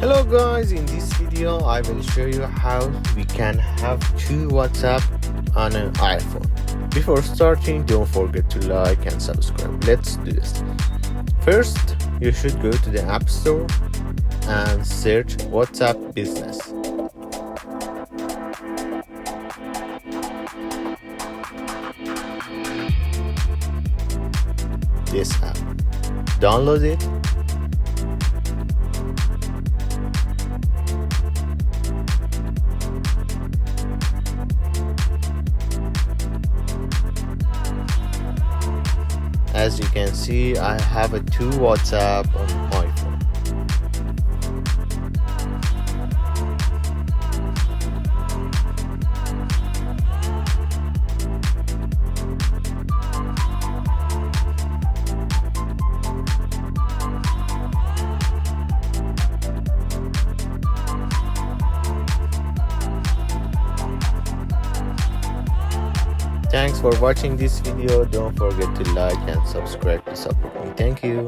Hello guys, in this video I will show you how we can have two WhatsApp on an iPhone. Before starting, don't forget to like and subscribe. Let's do this. First, you should go to the App Store and search WhatsApp Business. This app. Download it. As you can see, I have a two WhatsApp on my phone. Thanks for watching this video. Don't forget to like and subscribe to support me. Thank you.